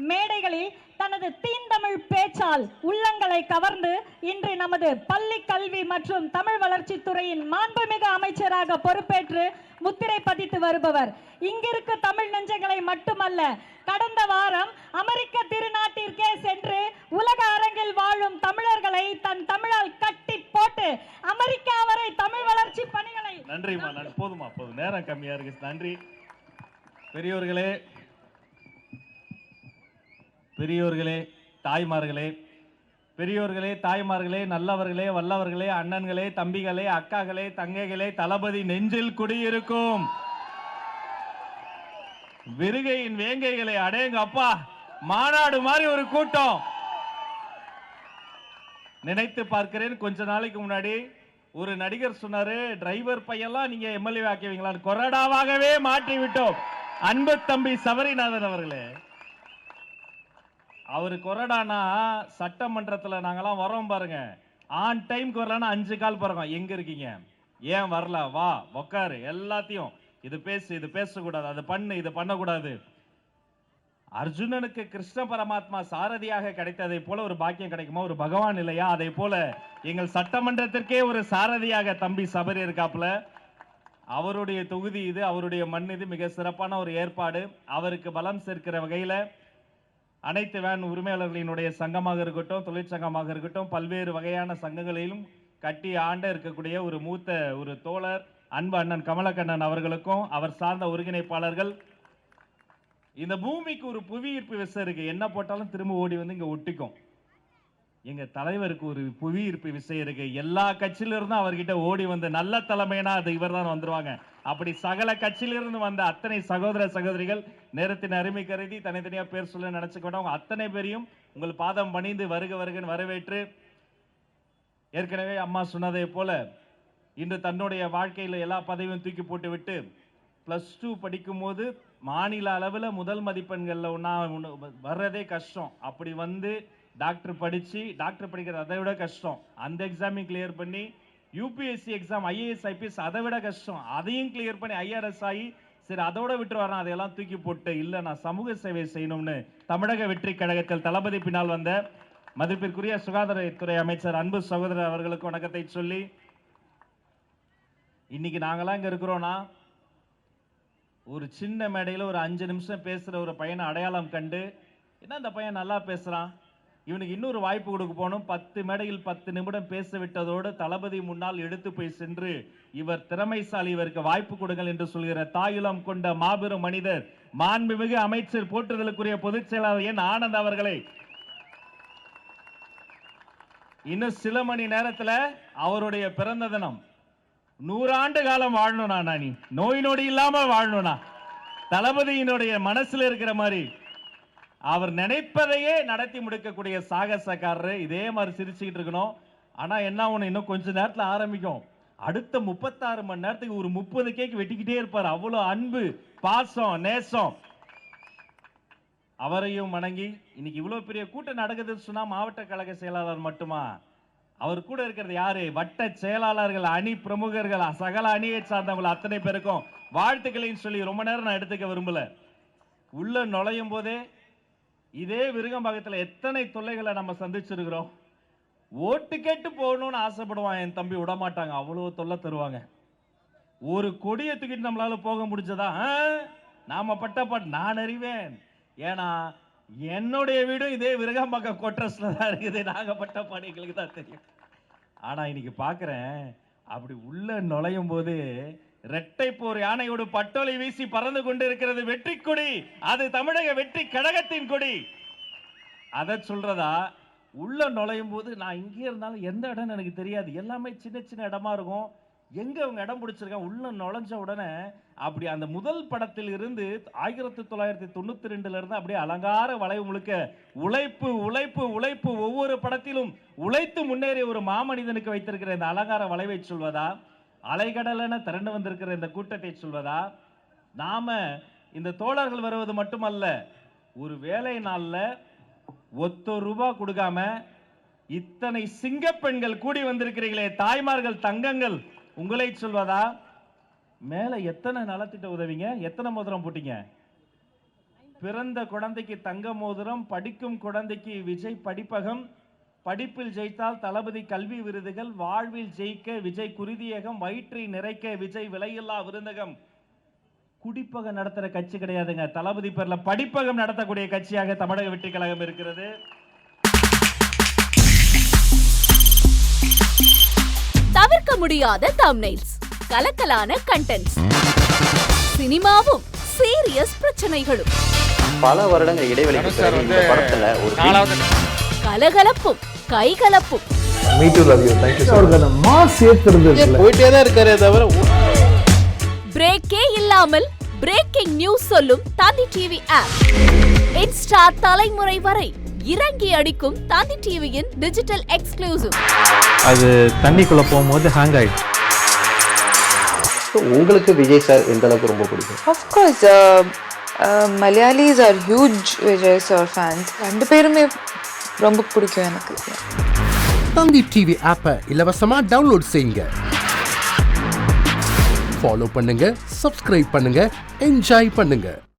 மேடைகளில் தனது தீந்தமிழ் பேச்சால் உள்ளங்களை கவர்ந்து இன்று நமது பள்ளி கல்வி மற்றும் தமிழ் வளர்ச்சித்துறையின் மாண்புமிகு அமைச்சராக பொறுப்பேற்று முத்திரை பதித்து வருபவர். இங்கிருக்கு தமிழ் நெஞ்சங்களை மட்டுமல்ல, கடந்த வாரம் அமெரிக்க திருநாட்டிற்கே சென்று உலக அரங்கில் வாழும் தமிழர்களை தன் தமிழால் கட்டி போட்டு அமெரிக்கா வரை தமிழ் வளர்ச்சி பணிகளை. நன்றிமா, போதுமா, போதும், நேரம் கம்மியா இருக்கு. நன்றி. பெரியோர்களே, பெரியோர்களே, தாய்மார்களே, பெரியோர்களே, தாய்மார்களே, நல்லவர்களே, வல்லவர்களே, அண்ணன்களே, தம்பிகளே, அக்காகளே, தங்கைகளே, தளபதி நெஞ்சில் குடியிருக்கும் விருகையின் வேங்கைகளே, அடேங்க அப்பா, மாநாடு மாதிரி ஒரு கூட்டம். நினைத்து பார்க்கிறேன், கொஞ்ச நாளைக்கு முன்னாடி ஒரு நடிகர் சொன்னாரு, டிரைவர் பையெல்லாம் நீங்க எம்எல்ஏ ஆக்கிவீங்களான்னு. கொறடாவாகவே மாற்றி விட்டோம். அன்பு தம்பி சபரிநாதன் அவர்களே, அவரு கொறடானா சட்டமன்றத்தில் நாங்கெல்லாம் வரோம் பாருங்க, ஆன் டைம்க்கு வரலன்னா 5 கால் பாருங்க, எங்க இருக்கீங்க, ஏன் வரல, வா உக்காரு, எல்லாத்தையும் இது பேசு, இது பேசக்கூடாது, அது பண்ணு, இது பண்ணக்கூடாது. அர்ஜுனனுக்கு கிருஷ்ண பரமாத்மா சாரதியாக கிடைத்ததை போல ஒரு பாக்கியம் கிடைக்குமா ஒரு பகவான் இல்லையா? அதை போல எங்கள் சட்டமன்றத்திற்கே ஒரு சாரதியாக தம்பி சபரி இருக்காப்புல. அவருடைய தொகுதி இது, அவருடைய மண் இது. மிக சிறப்பான ஒரு ஏற்பாடு. அவருக்கு பலம் சேர்க்கிற வகையில அனைத்து வேன் உரிமையாளர்களினுடைய சங்கமாக இருக்கட்டும், தொழிற்சங்கமாக இருக்கட்டும், பல்வேறு வகையான சங்கங்களிலும் கட்டி ஆண்ட இருக்கக்கூடிய ஒரு மூத்த ஒரு தோழர் அன்பு அண்ணன் கமலக்கண்ணன் அவர்களுக்கும் அவர் சார்ந்த ஒருங்கிணைப்பாளர்கள். இந்த பூமிக்கு ஒரு புவியீர்ப்பு விசை இருக்கு, என்ன போட்டாலும் திரும்ப ஓடி வந்து இங்க ஒட்டிக்கும். எங்க தலைவருக்கு ஒரு புவியீர்ப்பு விசை இருக்கு, எல்லா கட்சியிலிருந்தும் அவர்கிட்ட ஓடி வந்து நல்ல தலைமைனா அது இவர் தான் வந்துருவாங்க. அப்படி சகல கட்சியிலிருந்து வந்த அத்தனை சகோதர சகோதரிகள், நேரத்தின் அருமை கருதி தனித்தனியா பேர் சொல்ல நினைச்சுக்கொண்டவங்க அத்தனை பேரையும் உங்கள் பாதம் பணிந்து வருக வருகன்னு வரவேற்று, ஏற்கனவே அம்மா சொன்னதை போல இன்று தன்னுடைய வாழ்க்கையில் எல்லா பதவியும் தூக்கி போட்டு விட்டு +2 படிக்கும் போது மாநில அளவில் முதல் மதிப்பெண்கள்ல ஒன்னா வர்றதே கஷ்டம். அப்படி வந்து டாக்டர் படிச்சு, டாக்டர் படிக்கிறது அதை விட கஷ்டம். அந்த எக்ஸாமையும் கிளியர் பண்ணி, யூபிஎஸ்சி எக்ஸாம் ஐஏஎஸ் ஐபிஎஸ் அதை விட கஷ்டம், அதையும் கிளியர் பண்ணி ஐஆர்எஸ் ஆகி, சரி அதோட விட்டு வரேன், அதையெல்லாம் தூக்கி போட்டு இல்ல நான் சமூக சேவை செய்யணும்னு தமிழக வெற்றி கழகத்தில் தளபதி பின்னால் வந்த மதிப்பிற்குரிய சுகாதாரத்துறை அமைச்சர் அன்பு சகோதரர் அவர்களுக்கு வணக்கத்தை சொல்லி, இன்னைக்கு நாங்களாம் இங்க இருக்கிறோம்னா ஒரு சின்ன மேடையில் ஒரு 5 நிமிஷம் பேசுற ஒரு பையனை அடையாளம் கண்டு, என்ன இந்த பையன் நல்லா பேசுறான், இவனுக்கு இன்னொரு வாய்ப்பு கொடுக்க போகணும், 10 மேடையில் 10 நிமிடம் பேச விட்டதோடு தளபதி முன்னால் எடுத்து போய் சென்று இவர் திறமைசாலி, இவருக்கு வாய்ப்பு கொடுங்கள் என்று சொல்கிற தாயுளம் கொண்ட மாபெரும் மனிதர் மாண்புமிகு அமைச்சர் போற்றுதலுக்குரிய பொதுச் செயலாளர் என் ஆனந்த் அவர்களை இன்னும் சில மணி நேரத்தில் அவருடைய பிறந்த தினம். 100 ஆண்டு காலம் வாழணும்னா, நீ நோய் நொடி இல்லாம வாழணும்னா, தளபதியினுடைய மனசுல இருக்கிற மாதிரி அவர் நினைப்பதையே நடத்தி முடிக்கக்கூடிய சாகசக்காரர். இதே மாதிரி சிரிச்சுக்கிட்டு இருக்கணும். ஆனா என்ன ஒண்ணு, இன்னும் கொஞ்ச நேரத்துல ஆரம்பிக்கும். அடுத்த 36 மணி நேரத்துக்கு ஒரு 30 கேக் வெட்டிக்கிட்டே இருப்பார். அவ்வளவு அன்பு, பாசம், நேசம். அவரையும் வணங்கி, இன்னைக்கு இவ்வளவு பெரிய கூட்டம் நடக்குதுன்னு சொன்னா மாவட்ட கழக செயலாளர் மட்டுமா, அவர் கூட இருக்கிறது யாரு, வட்ட செயலாளர்கள், அணி பிரமுகர்கள், சகல அணியை சார்ந்தவங்க அத்தனை பேருக்கும் வாழ்த்துக்களையும் சொல்லி ரொம்ப நேரம் நான் எடுத்துக்க விரும்பல. உள்ள நுழையும் போதே இதே விருகம்பாக்கத்தில் எத்தனை தொல்லைகளை நம்ம சந்திச்சிருக்கிறோம். ஓட்டு கேட்டு போகணும்னு ஆசைப்படுவான் என் தம்பி, விடமாட்டாங்க, அவ்வளவு தொல்லை தருவாங்க. ஒரு கொடியை தூக்கிட்டு நம்மளால போக முடிஞ்சதா? நாம பட்ட பாட்டு நான் அறிவேன். ஏன்னா என்னுடைய வீடும் இதே விருகம்பாக்கம் கோட்ரஸ்ல தான் இருக்குது. நாங்க பட்ட பாடு எங்களுக்கு தான் தெரியும். ஆனா இன்னைக்கு பாக்குறேன், அப்படி உள்ள நுழையும் போது இரட்டை போர் யானையோடு பட்டோலை வீசி பறந்து கொண்டு இருக்கிறது வெற்றி கொடி. அது தமிழக வெற்றி கழகத்தின் கொடி. அதை சொல்றதா? உள்ள நுழையும் போது நான் இங்கே இருந்தாலும் எந்த இடம் எனக்கு தெரியாது, எல்லாமே சின்ன சின்ன இடமா இருக்கும். எங்க அவங்க இடம் பிடிச்சிருக்காங்க, உள்ள நுழைஞ்ச உடனே அப்படி அந்த முதல் படத்தில் இருந்து 1992 இருந்து அப்படியே அலங்கார வளைவு முழுக்க உழைப்பு உழைப்பு உழைப்பு, ஒவ்வொரு படத்திலும் உழைத்து முன்னேறிய ஒரு மாமனிதனுக்கு வைத்திருக்கிற இந்த அலங்கார வளைவை சொல்வதா, அலைகடலென திரண்டு வந்திருக்கிற இந்த கூட்டத்தை சொல்வதா? நாம இந்த தோழர்கள் வருவது மட்டுமல்ல, ஒரு வேலை நாள்ல ₹1 கொடுக்காம இத்தனை சிங்க பெண்கள் கூடி வந்திருக்கிறீர்களே, தாய்மார்கள், தங்கங்கள், உங்களை சொல்வதா? மேல எத்தனை நலத்திட்ட உதவிங்க, எத்தனை மோதிரம் போட்டீங்க? பிறந்த குழந்தைக்கு தங்க மோதிரம், படிக்கும் குழந்தைக்கு விஜய் படிப்பகம், படிப்பில் ஜெயித்தால் தளபதி கல்வி விருதுகள், வாழ்வில் ஜெயிக்க விஜய் குருதியகம், வயிற்றை நிறைக்க விஜய் விலையில்லா விருந்தகம். குடிப்பகம் நடத்துற கட்சி கிடையாதுங்க, தளபதி பேர்ல படிப்பகம் நடத்தக்கூடிய கட்சியாக தமிழக வெற்றி கழகம் இருக்கிறது. தவிர்க்க முடியாத தம்ப்நெயில்ஸ், கலக்கலான கண்டென்ட்ஸ், சினிமாவும் சீரியஸ் பிரச்சனைகளும், பல வருடங்கள் இடைவெளிக்கு பிறகு இந்த படத்துல ஒரு கலகலப்பும் கைகலப்பும் போயிட்டே தான் இருக்காரே தவிர பிரேக்கே இல்லாமல் பிரேக்கிங் நியூஸ் சொல்லும் தந்தி டிவி ஆப். இன்ஸ்டா தலைமுறை வரை இறங்கி அடிக்கும் தந்தி டிவியின் டிஜிட்டல் எக்ஸ்க்ளூசிவ். அது தண்ணிக்குள்ள போகும்போது ஹேங் ஆயிடுச்சு. உங்களுக்கு விஜய் சார் எந்த அளவுக்கு ரொம்ப பிடிக்கும்? Of course, Malayalis are huge Vijay sir fans. ரெண்டு பேருமே ரொம்ப பிடிக்கும் எனக்கு. தந்தி டிவி ஆப்பை இலவசமா டவுன்லோட் செய்யுங்க. ஃபாலோ பண்ணுங்க, சப்ஸ்கிரைப் பண்ணுங்க, என்ஜாய் பண்ணுங்க.